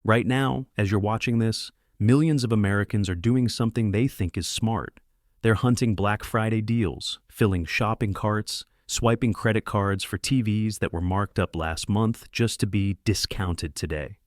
Right now, as you're watching this, millions of Americans are doing something they think is smart. They're hunting Black Friday deals, filling shopping carts, swiping credit cards for TVs that were marked up last month just to be discounted today.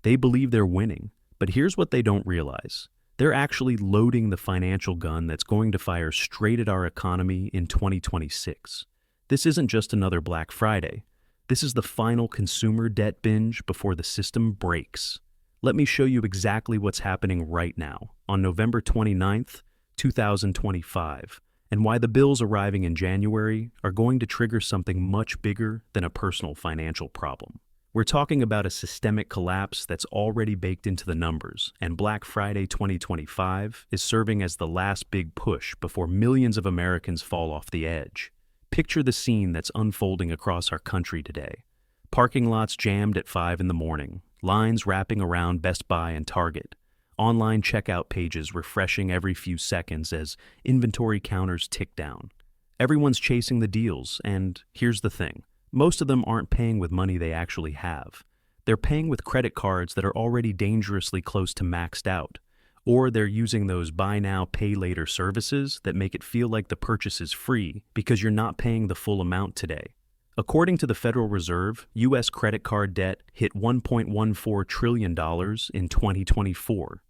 They believe they're winning, but here's what they don't realize. They're actually loading the financial gun that's going to fire straight at our economy in 2026. This isn't just another Black Friday. This is the final consumer debt binge before the system breaks. Let me show you exactly what's happening right now, on November 29th, 2025, and why the bills arriving in January are going to trigger something much bigger than a personal financial problem. We're talking about a systemic collapse that's already baked into the numbers, and Black Friday 2025 is serving as the last big push before millions of Americans fall off the edge. Picture the scene that's unfolding across our country today. Parking lots jammed at 5 in the morning, lines wrapping around Best Buy and Target, online checkout pages refreshing every few seconds as inventory counters tick down. Everyone's chasing the deals, and here's the thing. Most of them aren't paying with money they actually have. They're paying with credit cards that are already dangerously close to maxed out, or they're using those buy now, pay later services that make it feel like the purchase is free because you're not paying the full amount today. According to the Federal Reserve, U.S. credit card debt hit $1.14 trillion in 2024.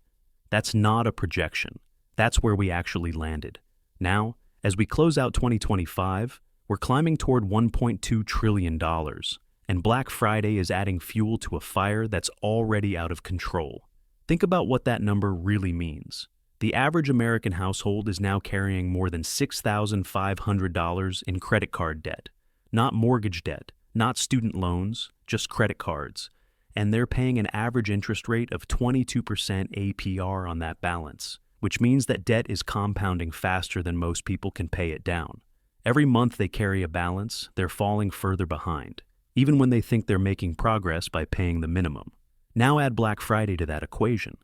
That's not a projection. That's where we actually landed. Now, as we close out 2025, we're climbing toward $1.2 trillion, and Black Friday is adding fuel to a fire that's already out of control. Think about what that number really means. The average American household is now carrying more than $6,500 in credit card debt. Not mortgage debt, not student loans, just credit cards. And they're paying an average interest rate of 22% APR on that balance, which means that debt is compounding faster than most people can pay it down. Every month they carry a balance, they're falling further behind, even when they think they're making progress by paying the minimum. Now add Black Friday to that equation.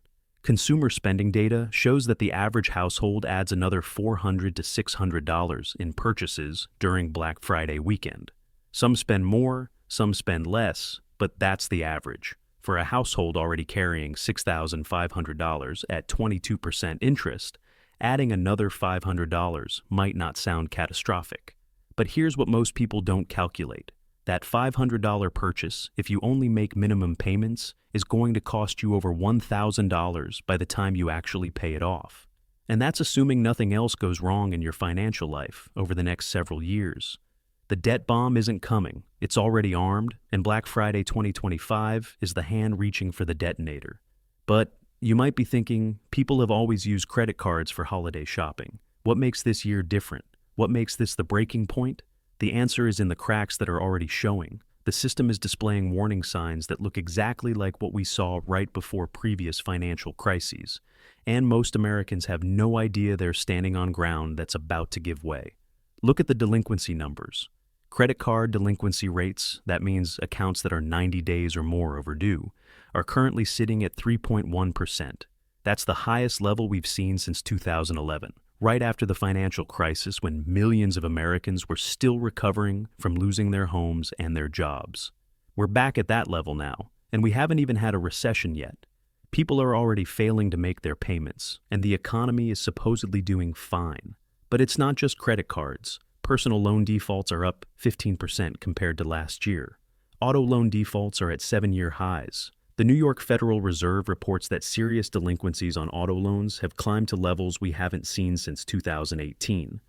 Consumer spending data shows that the average household adds another $400 to $600 in purchases during Black Friday weekend. Some spend more, some spend less, but that's the average. For a household already carrying $6,500 at 22% interest, adding another $500 might not sound catastrophic. But here's what most people don't calculate. That $500 purchase, if you only make minimum payments, is going to cost you over $1,000 by the time you actually pay it off. And that's assuming nothing else goes wrong in your financial life over the next several years. The debt bomb isn't coming, it's already armed, and Black Friday 2025 is the hand reaching for the detonator. But you might be thinking, people have always used credit cards for holiday shopping. What makes this year different? What makes this the breaking point? The answer is in the cracks that are already showing. The system is displaying warning signs that look exactly like what we saw right before previous financial crises, and most Americans have no idea they're standing on ground that's about to give way. Look at the delinquency numbers. Credit card delinquency rates, that means accounts that are 90 days or more overdue, are currently sitting at 3.1%. That's the highest level we've seen since 2011. Right after the financial crisis when millions of Americans were still recovering from losing their homes and their jobs. We're back at that level now, and we haven't even had a recession yet. People are already failing to make their payments, and the economy is supposedly doing fine. But it's not just credit cards. Personal loan defaults are up 15% compared to last year. Auto loan defaults are at 7-year highs. The New York Federal Reserve reports that serious delinquencies on auto loans have climbed to levels we haven't seen since 2018,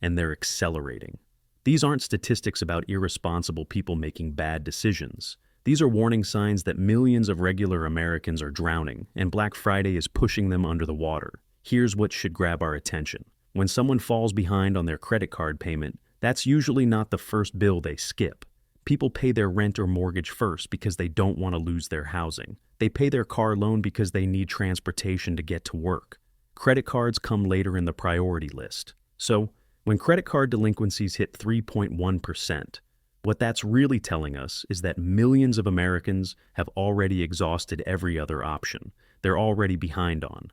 and they're accelerating. These aren't statistics about irresponsible people making bad decisions. These are warning signs that millions of regular Americans are drowning, and Black Friday is pushing them under the water. Here's what should grab our attention. When someone falls behind on their credit card payment, that's usually not the first bill they skip. People pay their rent or mortgage first because they don't want to lose their housing. They pay their car loan because they need transportation to get to work. Credit cards come later in the priority list. So, when credit card delinquencies hit 3.1%, what that's really telling us is that millions of Americans have already exhausted every other option. They're already behind on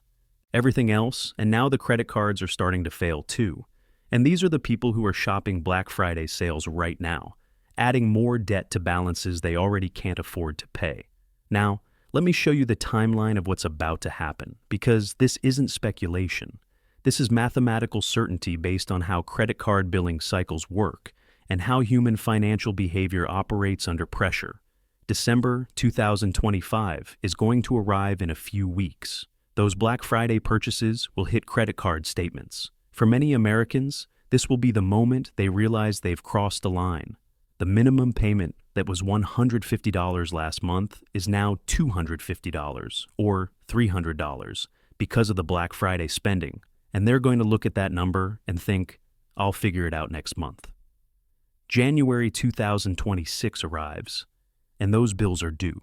everything else, and now the credit cards are starting to fail too. And these are the people who are shopping Black Friday sales right now, adding more debt to balances they already can't afford to pay. Now, Let me show you the timeline of what's about to happen, because this isn't speculation. This is mathematical certainty based on how credit card billing cycles work and how human financial behavior operates under pressure. December 2025 is going to arrive in a few weeks. Those Black Friday purchases will hit credit card statements. For many Americans, this will be the moment they realize they've crossed a line. The minimum payment that was $150 last month is now $250 or $300 because of the Black Friday spending, and they're going to look at that number and think, I'll figure it out next month. January 2026 arrives, and those bills are due.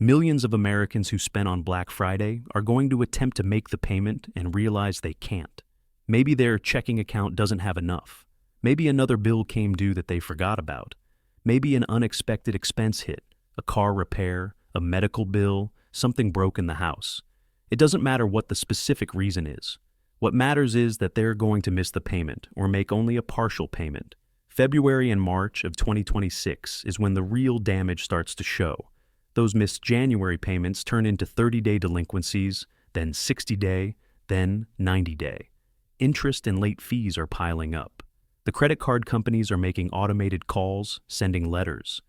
Millions of Americans who spent on Black Friday are going to attempt to make the payment and realize they can't. Maybe their checking account doesn't have enough. Maybe another bill came due that they forgot about. Maybe an unexpected expense hit, a car repair, a medical bill, something broke in the house. It doesn't matter what the specific reason is. What matters is that they're going to miss the payment or make only a partial payment. February and March of 2026 is when the real damage starts to show. Those missed January payments turn into 30-day delinquencies, then 60-day, then 90-day. Interest and late fees are piling up. The credit card companies are making automated calls, sending letters.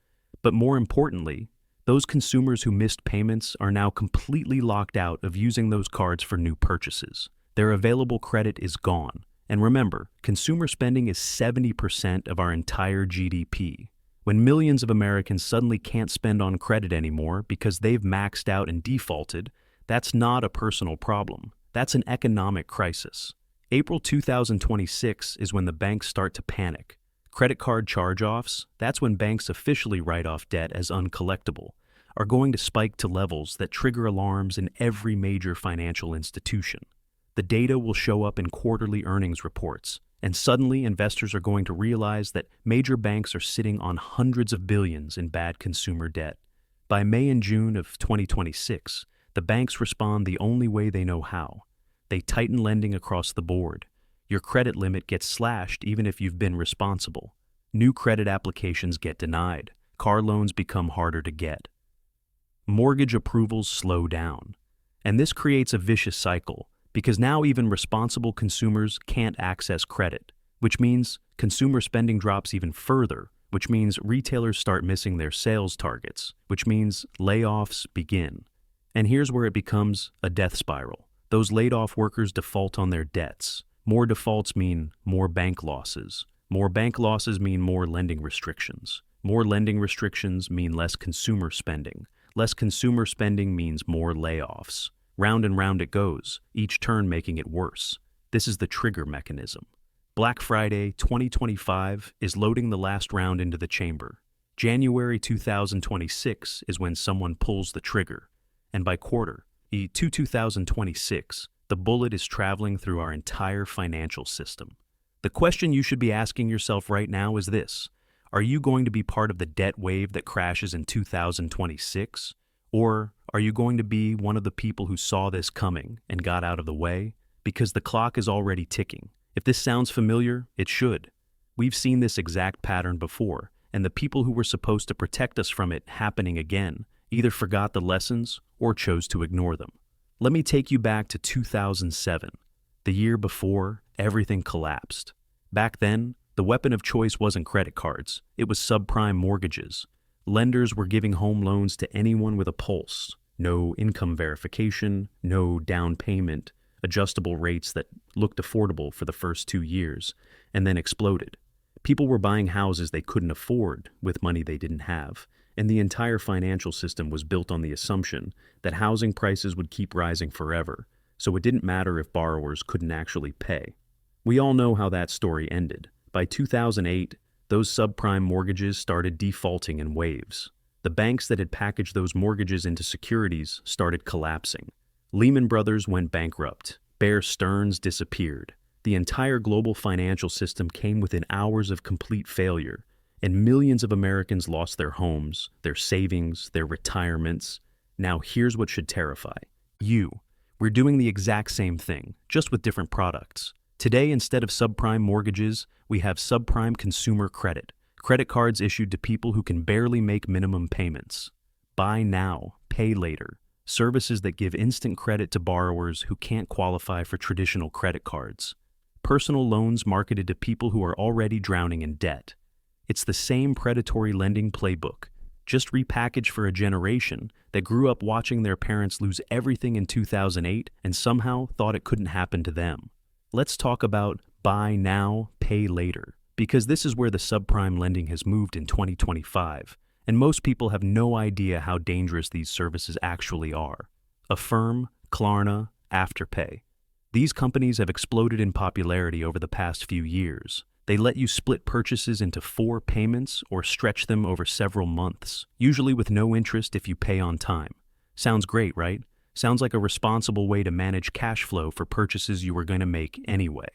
But more importantly, those consumers who missed payments are now completely locked out of using those cards for new purchases. Their available credit is gone. And remember, consumer spending is 70% of our entire GDP. When millions of Americans suddenly can't spend on credit anymore because they've maxed out and defaulted, that's not a personal problem. That's an economic crisis. April 2026 is when the banks start to panic. Credit card charge-offs, that's when banks officially write off debt as uncollectible, are going to spike to levels that trigger alarms in every major financial institution. The data will show up in quarterly earnings reports, and suddenly investors are going to realize that major banks are sitting on hundreds of billions in bad consumer debt. By May and June of 2026, the banks respond the only way they know how. They tighten lending across the board. Your credit limit gets slashed even if you've been responsible. New credit applications get denied. Car loans become harder to get. Mortgage approvals slow down. And this creates a vicious cycle, because now even responsible consumers can't access credit, which means consumer spending drops even further, which means retailers start missing their sales targets, which means layoffs begin. And here's where it becomes a death spiral. Those laid-off workers default on their debts. More defaults mean more bank losses. More bank losses mean more lending restrictions. More lending restrictions mean less consumer spending. Less consumer spending means more layoffs. Round and round it goes, each turn making it worse. This is the trigger mechanism. Black Friday 2025 is loading the last round into the chamber. January 2026 is when someone pulls the trigger. And by quarter 2026, the bullet is traveling through our entire financial system. The question you should be asking yourself right now is this: are you going to be part of the debt wave that crashes in 2026? Or are you going to be one of the people who saw this coming and got out of the way? Because the clock is already ticking. If this sounds familiar, it should. We've seen this exact pattern before, and the people who were supposed to protect us from it happening again either forgot the lessons or chose to ignore them. Let me take you back to 2007, the year before everything collapsed. Back then, the weapon of choice wasn't credit cards, it was subprime mortgages. Lenders were giving home loans to anyone with a pulse. No income verification, no down payment, adjustable rates that looked affordable for the first 2 years, and then exploded. People were buying houses they couldn't afford with money they didn't have, and the entire financial system was built on the assumption that housing prices would keep rising forever, so it didn't matter if borrowers couldn't actually pay. We all know how that story ended. By 2008, those subprime mortgages started defaulting in waves. The banks that had packaged those mortgages into securities started collapsing. Lehman Brothers went bankrupt. Bear Stearns disappeared. The entire global financial system came within hours of complete failure, and millions of Americans lost their homes, their savings, their retirements. Now here's what should terrify you. We're doing the exact same thing, just with different products. Today, instead of subprime mortgages, we have subprime consumer credit. Credit cards issued to people who can barely make minimum payments. Buy now, pay later, services that give instant credit to borrowers who can't qualify for traditional credit cards. Personal loans marketed to people who are already drowning in debt. It's the same predatory lending playbook, just repackaged for a generation that grew up watching their parents lose everything in 2008 and somehow thought it couldn't happen to them. Let's talk about buy now, pay later, because this is where the subprime lending has moved in 2025, and most people have no idea how dangerous these services actually are. Affirm, Klarna, Afterpay. These companies have exploded in popularity over the past few years. They let you split purchases into 4 payments or stretch them over several months, usually with no interest if you pay on time. Sounds great, right? Sounds like a responsible way to manage cash flow for purchases you were going to make anyway.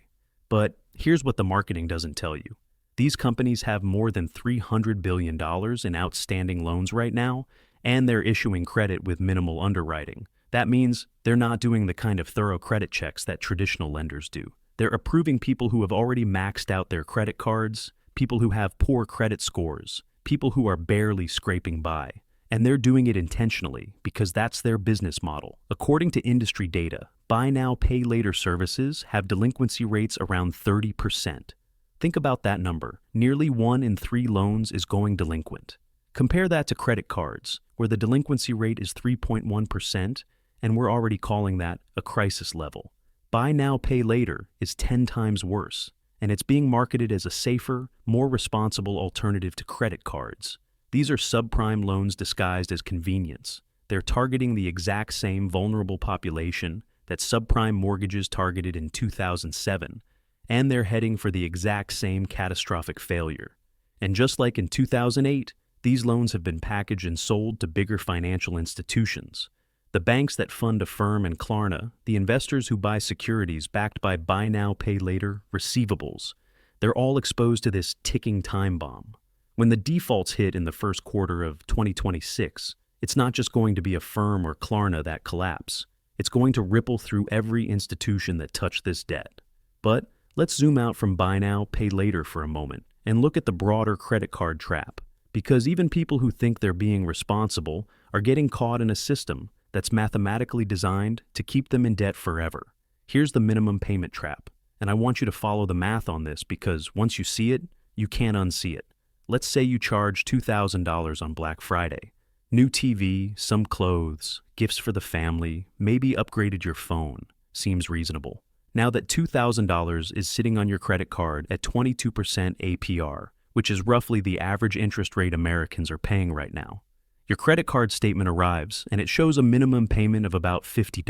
But here's what the marketing doesn't tell you. These companies have more than $300 billion in outstanding loans right now, and they're issuing credit with minimal underwriting. That means they're not doing the kind of thorough credit checks that traditional lenders do. They're approving people who have already maxed out their credit cards, people who have poor credit scores, people who are barely scraping by. And they're doing it intentionally because that's their business model. According to industry data, buy now, pay later services have delinquency rates around 30%. Think about that number. Nearly 1 in 3 loans is going delinquent. Compare that to credit cards, where the delinquency rate is 3.1%, and we're already calling that a crisis level. Buy now, pay later is 10 times worse, and it's being marketed as a safer, more responsible alternative to credit cards. These are subprime loans disguised as convenience. They're targeting the exact same vulnerable population that subprime mortgages targeted in 2007, and they're heading for the exact same catastrophic failure. And just like in 2008, these loans have been packaged and sold to bigger financial institutions. The banks that fund Affirm and Klarna, the investors who buy securities backed by buy now, pay later receivables, they're all exposed to this ticking time bomb. When the defaults hit in the first quarter of 2026, it's not just going to be Affirm or Klarna that collapse. It's going to ripple through every institution that touched this debt. But let's zoom out from buy now, pay later for a moment and look at the broader credit card trap. Because even people who think they're being responsible are getting caught in a system that's mathematically designed to keep them in debt forever. Here's the minimum payment trap, and I want you to follow the math on this because once you see it, you can't unsee it. Let's say you charge $2,000 on Black Friday. New TV, some clothes, gifts for the family, maybe upgraded your phone. Seems reasonable. Now that $2,000 is sitting on your credit card at 22% APR, which is roughly the average interest rate Americans are paying right now. Your credit card statement arrives, and it shows a minimum payment of about $50.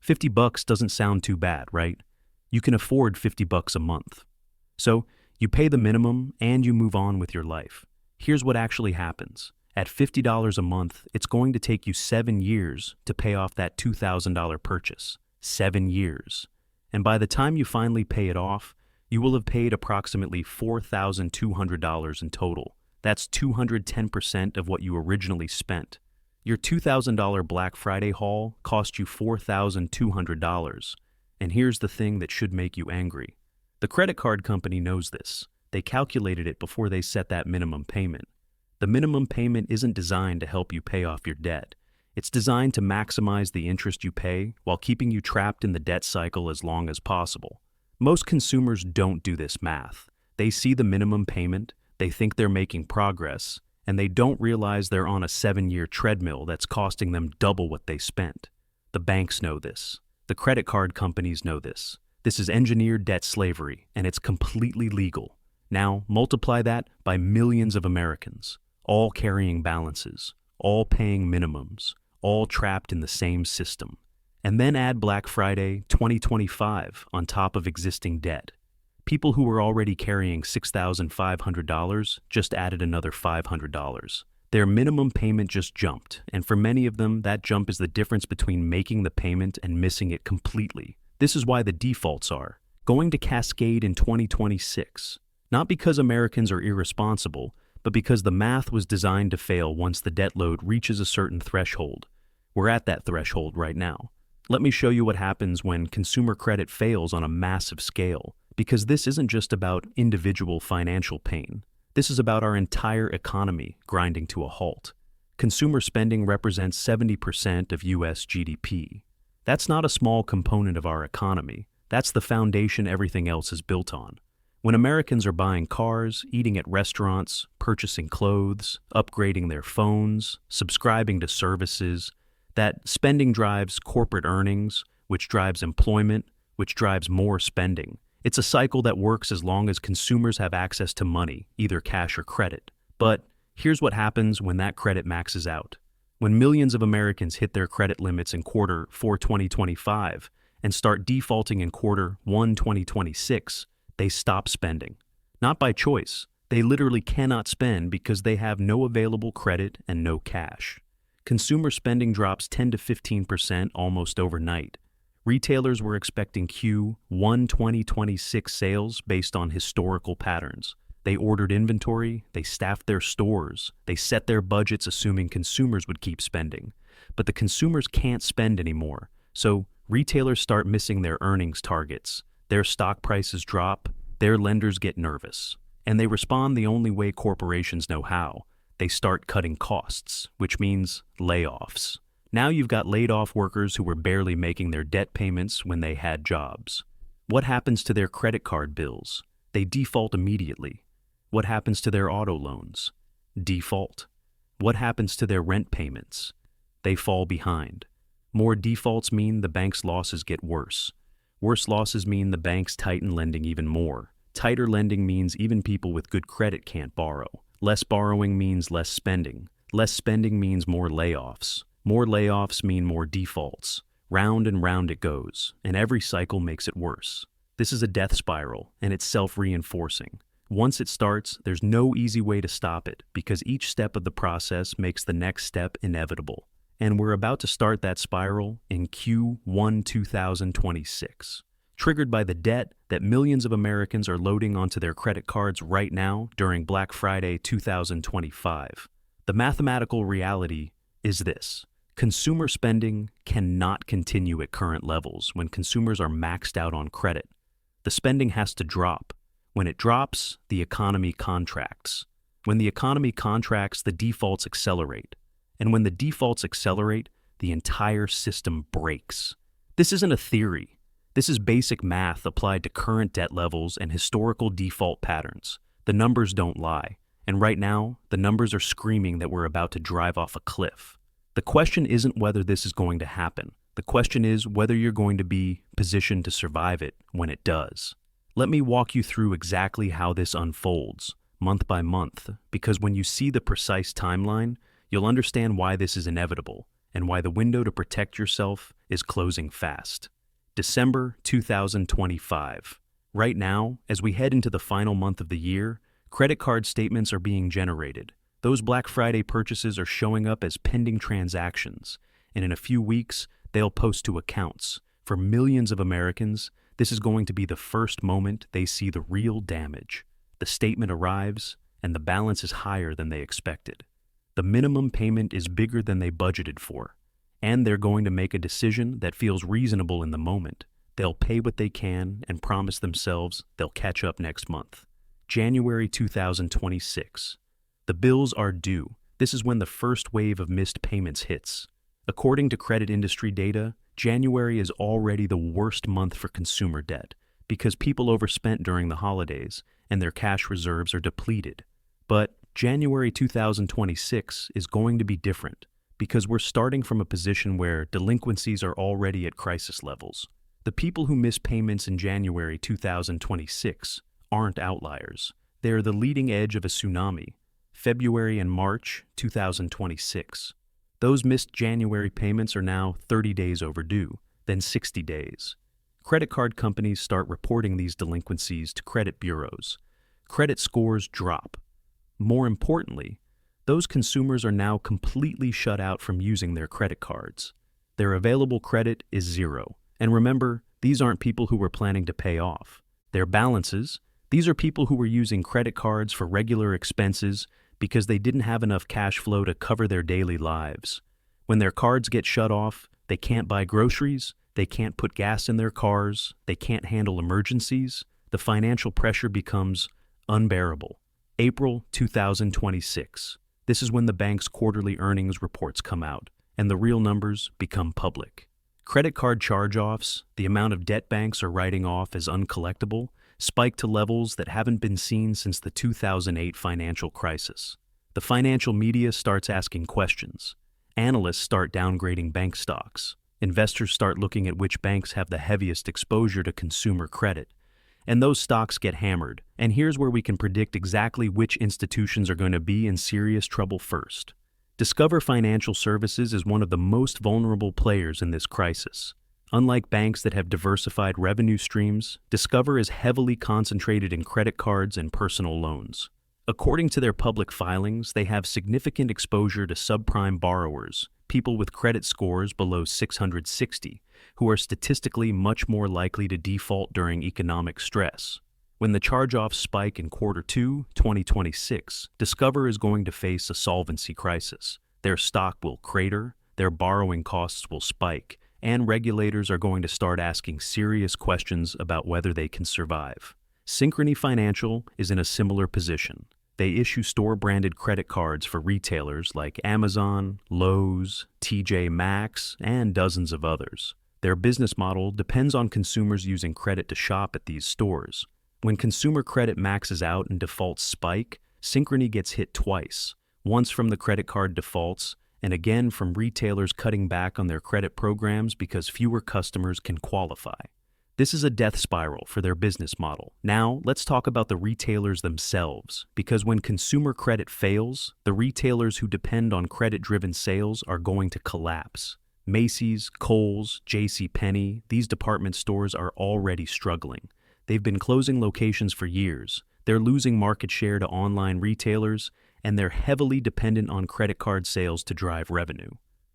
$50 doesn't sound too bad, right? You can afford $50 a month. So, you pay the minimum, and you move on with your life. Here's what actually happens. At $50 a month, it's going to take you 7 years to pay off that $2,000 purchase. 7 years. And by the time you finally pay it off, you will have paid approximately $4,200 in total. That's 210% of what you originally spent. Your $2,000 Black Friday haul cost you $4,200. And here's the thing that should make you angry. The credit card company knows this. They calculated it before they set that minimum payment. The minimum payment isn't designed to help you pay off your debt. It's designed to maximize the interest you pay while keeping you trapped in the debt cycle as long as possible. Most consumers don't do this math. They see the minimum payment, they think they're making progress, and they don't realize they're on a 7-year treadmill that's costing them double what they spent. The banks know this. The credit card companies know this. This is engineered debt slavery, and it's completely legal. Now, multiply that by millions of Americans, all carrying balances, all paying minimums, all trapped in the same system. And then add Black Friday 2025 on top of existing debt. People who were already carrying $6,500 just added another $500. Their minimum payment just jumped, and for many of them, that jump is the difference between making the payment and missing it completely. This is why the defaults are going to cascade in 2026. Not because Americans are irresponsible, but because the math was designed to fail once the debt load reaches a certain threshold. We're at that threshold right now. Let me show you what happens when consumer credit fails on a massive scale, because this isn't just about individual financial pain. This is about our entire economy grinding to a halt. Consumer spending represents 70% of U.S. GDP. That's not a small component of our economy. That's the foundation everything else is built on. When Americans are buying cars, eating at restaurants, purchasing clothes, upgrading their phones, subscribing to services, that spending drives corporate earnings, which drives employment, which drives more spending. It's a cycle that works as long as consumers have access to money, either cash or credit. But here's what happens when that credit maxes out. When millions of Americans hit their credit limits in quarter 4 2025 and start defaulting in quarter 1 2026, they stop spending. Not by choice. They literally cannot spend because they have no available credit and no cash. Consumer spending drops 10 to 15% almost overnight. Retailers were expecting Q1 2026 sales based on historical patterns. They ordered inventory, they staffed their stores, they set their budgets assuming consumers would keep spending. But the consumers can't spend anymore, so retailers start missing their earnings targets. Their stock prices drop, their lenders get nervous, and they respond the only way corporations know how. They start cutting costs, which means layoffs. Now you've got laid-off workers who were barely making their debt payments when they had jobs. What happens to their credit card bills? They default immediately. What happens to their auto loans? Default. What happens to their rent payments? They fall behind. More defaults mean the bank's losses get worse. Worse losses mean the banks tighten lending even more. Tighter lending means even people with good credit can't borrow. Less borrowing means less spending. Less spending means more layoffs. More layoffs mean more defaults. Round and round it goes, and every cycle makes it worse. This is a death spiral, and it's self-reinforcing. Once it starts, there's no easy way to stop it, because each step of the process makes the next step inevitable. And we're about to start that spiral in Q1 2026, triggered by the debt that millions of Americans are loading onto their credit cards right now during Black Friday 2025. The mathematical reality is this. Consumer spending cannot continue at current levels when consumers are maxed out on credit. The spending has to drop. When it drops, the economy contracts. When the economy contracts, the defaults accelerate. And when the defaults accelerate, the entire system breaks. This isn't a theory. This is basic math applied to current debt levels and historical default patterns. The numbers don't lie. And right now, the numbers are screaming that we're about to drive off a cliff. The question isn't whether this is going to happen. The question is whether you're going to be positioned to survive it when it does. Let me walk you through exactly how this unfolds, month by month, because when you see the precise timeline, you'll understand why this is inevitable and why the window to protect yourself is closing fast. December 2025. Right now, as we head into the final month of the year, credit card statements are being generated. Those Black Friday purchases are showing up as pending transactions, and in a few weeks, they'll post to accounts. For millions of Americans, this is going to be the first moment they see the real damage. The statement arrives, and the balance is higher than they expected. The minimum payment is bigger than they budgeted for, and they're going to make a decision that feels reasonable in the moment. They'll pay what they can and promise themselves they'll catch up next month. January 2026. The bills are due. This is when the first wave of missed payments hits. According to credit industry data, January is already the worst month for consumer debt because people overspent during the holidays and their cash reserves are depleted. But January 2026 is going to be different because we're starting from a position where delinquencies are already at crisis levels. The people who miss payments in January 2026 aren't outliers. They're the leading edge of a tsunami. February and March 2026. Those missed January payments are now 30 days overdue, then 60 days. Credit card companies start reporting these delinquencies to credit bureaus. Credit scores drop. More importantly, those consumers are now completely shut out from using their credit cards. Their available credit is zero. And remember, these aren't people who were planning to pay off. Their balances, these are people who were using credit cards for regular expenses because they didn't have enough cash flow to cover their daily lives. When their cards get shut off, they can't buy groceries, they can't put gas in their cars, they can't handle emergencies. The financial pressure becomes unbearable. April 2026. This is when the bank's quarterly earnings reports come out, and the real numbers become public. Credit card charge-offs, the amount of debt banks are writing off as uncollectible, spiked to levels that haven't been seen since the 2008 financial crisis. The financial media starts asking questions. Analysts start downgrading bank stocks. Investors start looking at which banks have the heaviest exposure to consumer credit. And those stocks get hammered. And here's where we can predict exactly which institutions are going to be in serious trouble first. Discover Financial Services is one of the most vulnerable players in this crisis. Unlike banks that have diversified revenue streams, Discover is heavily concentrated in credit cards and personal loans. According to their public filings, they have significant exposure to subprime borrowers, people with credit scores below 660, who are statistically much more likely to default during economic stress. When the charge-offs spike in Q2 2026, Discover is going to face a solvency crisis. Their stock will crater, their borrowing costs will spike, and regulators are going to start asking serious questions about whether they can survive. Synchrony Financial is in a similar position. They issue store-branded credit cards for retailers like Amazon, Lowe's, TJ Maxx, and dozens of others. Their business model depends on consumers using credit to shop at these stores. When consumer credit maxes out and defaults spike, Synchrony gets hit twice, once from the credit card defaults, and again from retailers cutting back on their credit programs because fewer customers can qualify. This is a death spiral for their business model. Now, let's talk about the retailers themselves, because when consumer credit fails, the retailers who depend on credit-driven sales are going to collapse. Macy's, Kohl's, JCPenney, these department stores are already struggling. They've been closing locations for years. They're losing market share to online retailers, and they're heavily dependent on credit card sales to drive revenue.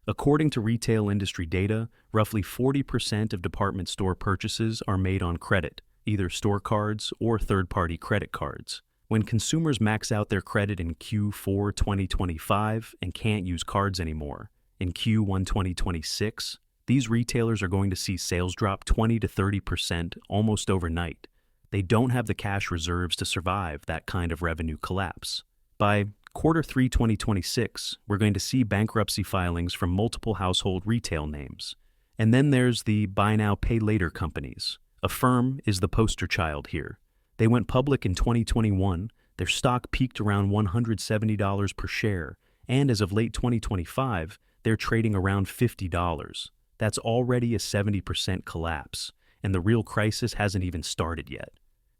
According to retail industry data, roughly 40% of department store purchases are made on credit, either store cards or third-party credit cards. When consumers max out their credit in Q4 2025 and can't use cards anymore, in Q1 2026, these retailers are going to see sales drop 20 to 30% almost overnight. They don't have the cash reserves to survive that kind of revenue collapse. By Q3 2026, we're going to see bankruptcy filings from multiple household retail names. And then there's the buy now, pay later companies. Affirm is the poster child here. They went public in 2021, their stock peaked around $170 per share, and as of late 2025, they're trading around $50. That's already a 70% collapse, and the real crisis hasn't even started yet.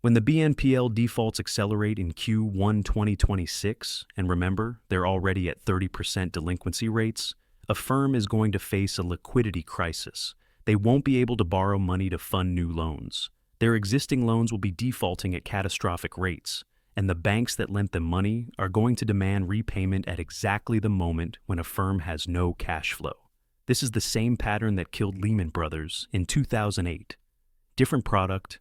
When the BNPL defaults accelerate in Q1 2026, and remember, they're already at 30% delinquency rates, Affirm is going to face a liquidity crisis. They won't be able to borrow money to fund new loans. Their existing loans will be defaulting at catastrophic rates, and the banks that lent them money are going to demand repayment at exactly the moment when Affirm has no cash flow. This is the same pattern that killed Lehman Brothers in 2008. Different product,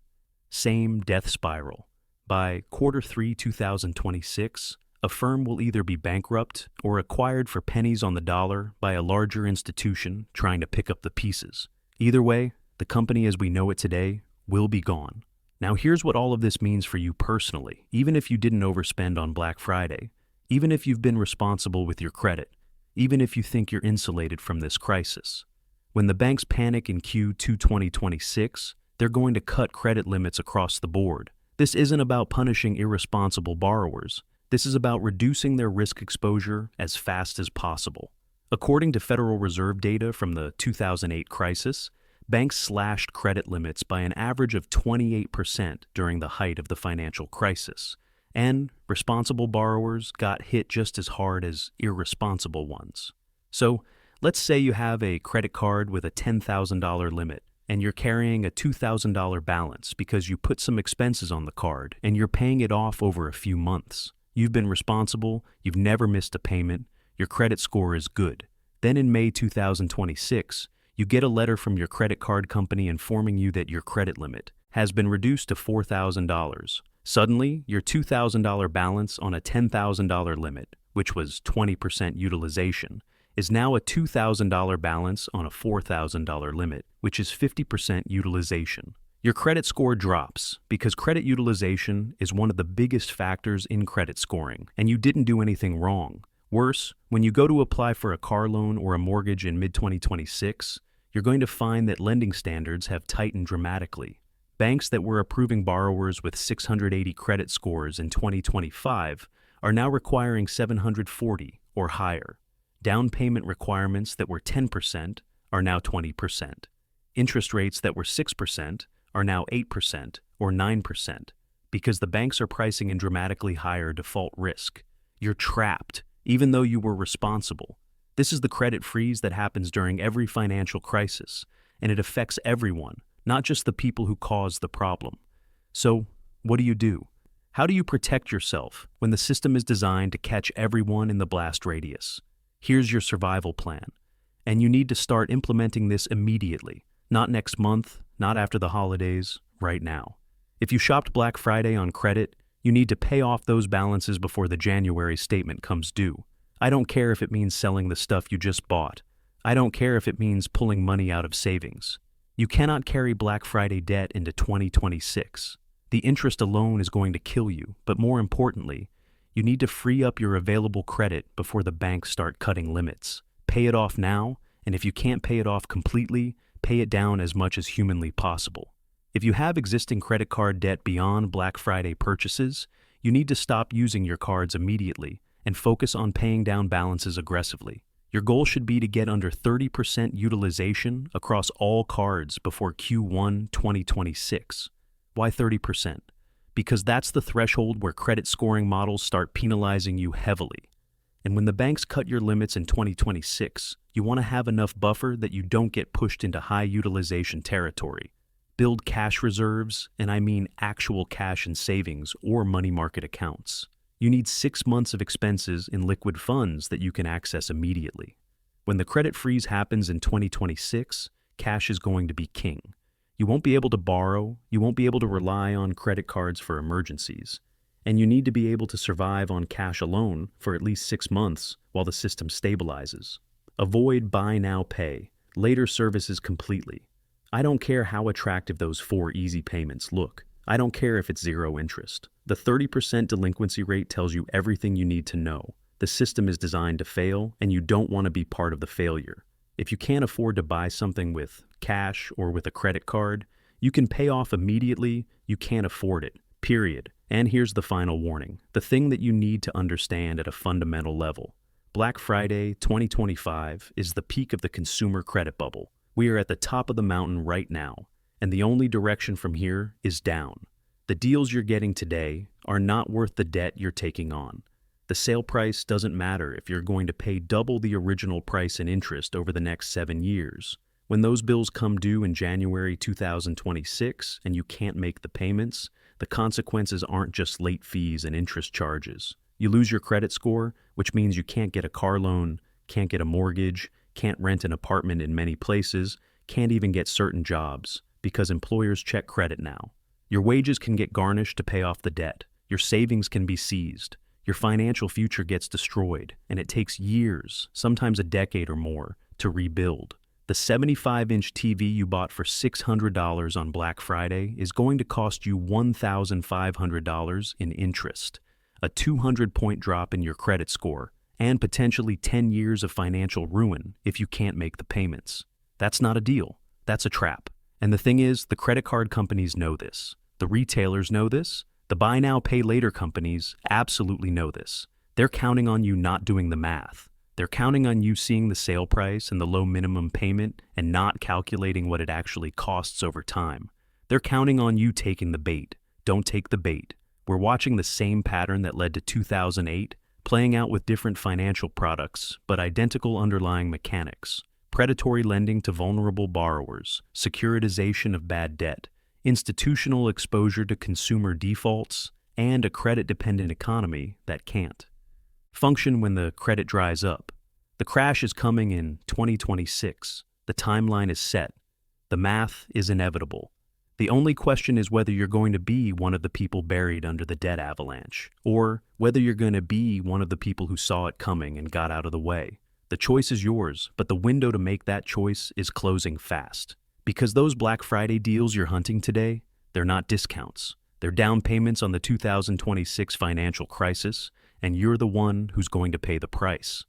same death spiral. By Q3 2026, Affirm will either be bankrupt or acquired for pennies on the dollar by a larger institution trying to pick up the pieces. Either way, the company as we know it today will be gone. Now here's what all of this means for you personally, even if you didn't overspend on Black Friday, even if you've been responsible with your credit, even if you think you're insulated from this crisis. When the banks panic in Q2 2026, they're going to cut credit limits across the board. This isn't about punishing irresponsible borrowers. This is about reducing their risk exposure as fast as possible. According to Federal Reserve data from the 2008 crisis, banks slashed credit limits by an average of 28% during the height of the financial crisis, and responsible borrowers got hit just as hard as irresponsible ones. So, let's say you have a credit card with a $10,000 limit, and you're carrying a $2,000 balance because you put some expenses on the card and you're paying it off over a few months. You've been responsible, you've never missed a payment, your credit score is good. Then in May 2026, you get a letter from your credit card company informing you that your credit limit has been reduced to $4,000. Suddenly, your $2,000 balance on a $10,000 limit, which was 20% utilization, is now a $2,000 balance on a $4,000 limit, which is 50% utilization. Your credit score drops because credit utilization is one of the biggest factors in credit scoring, and you didn't do anything wrong. Worse, when you go to apply for a car loan or a mortgage in mid-2026, you're going to find that lending standards have tightened dramatically. Banks that were approving borrowers with 680 credit scores in 2025 are now requiring 740 or higher. Down payment requirements that were 10% are now 20%. Interest rates that were 6% are now 8% or 9%, because the banks are pricing in dramatically higher default risk. You're trapped, even though you were responsible. This is the credit freeze that happens during every financial crisis, and it affects everyone, not just the people who caused the problem. So, what do? How do you protect yourself when the system is designed to catch everyone in the blast radius? Here's your survival plan. And you need to start implementing this immediately. Not next month, not after the holidays, right now. If you shopped Black Friday on credit, you need to pay off those balances before the January statement comes due. I don't care if it means selling the stuff you just bought. I don't care if it means pulling money out of savings. You cannot carry Black Friday debt into 2026. The interest alone is going to kill you, but more importantly, you need to free up your available credit before the banks start cutting limits. Pay it off now, and if you can't pay it off completely, pay it down as much as humanly possible. If you have existing credit card debt beyond Black Friday purchases, you need to stop using your cards immediately and focus on paying down balances aggressively. Your goal should be to get under 30% utilization across all cards before Q1 2026. Why 30%? Because that's the threshold where credit scoring models start penalizing you heavily. And when the banks cut your limits in 2026, you want to have enough buffer that you don't get pushed into high utilization territory. Build cash reserves, and I mean actual cash in savings or money market accounts. You need 6 months of expenses in liquid funds that you can access immediately. When the credit freeze happens in 2026, cash is going to be king. You won't be able to borrow, you won't be able to rely on credit cards for emergencies, and you need to be able to survive on cash alone for at least 6 months while the system stabilizes. Avoid buy now pay, later services completely. I don't care how attractive those 4 easy payments look. I don't care if it's 0 interest. The 30% delinquency rate tells you everything you need to know. The system is designed to fail, and you don't want to be part of the failure. If you can't afford to buy something with cash or with a credit card, you can pay off immediately, you can't afford it, period. And here's the final warning, the thing that you need to understand at a fundamental level. Black Friday 2025 is the peak of the consumer credit bubble. We are at the top of the mountain right now, and the only direction from here is down. The deals you're getting today are not worth the debt you're taking on. The sale price doesn't matter if you're going to pay double the original price in interest over the next 7 years. When those bills come due in January 2026 and you can't make the payments, the consequences aren't just late fees and interest charges. You lose your credit score, which means you can't get a car loan, can't get a mortgage, can't rent an apartment in many places, can't even get certain jobs, because employers check credit now. Your wages can get garnished to pay off the debt. Your savings can be seized. Your financial future gets destroyed, and it takes years, sometimes a decade or more, to rebuild. The 75-inch TV you bought for $600 on Black Friday is going to cost you $1,500 in interest, a 200-point drop in your credit score, and potentially 10 years of financial ruin if you can't make the payments. That's not a deal. That's a trap. And the thing is, the credit card companies know this. The retailers know this. The buy now, pay later companies absolutely know this. They're counting on you not doing the math. They're counting on you seeing the sale price and the low minimum payment and not calculating what it actually costs over time. They're counting on you taking the bait. Don't take the bait. We're watching the same pattern that led to 2008, playing out with different financial products, but identical underlying mechanics. Predatory lending to vulnerable borrowers, securitization of bad debt, institutional exposure to consumer defaults, and a credit-dependent economy that can't function when the credit dries up. The crash is coming in 2026. The timeline is set. The math is inevitable. The only question is whether you're going to be one of the people buried under the debt avalanche, or whether you're going to be one of the people who saw it coming and got out of the way. The choice is yours, but the window to make that choice is closing fast. Because those Black Friday deals you're hunting today, they're not discounts. They're down payments on the 2026 financial crisis, and you're the one who's going to pay the price.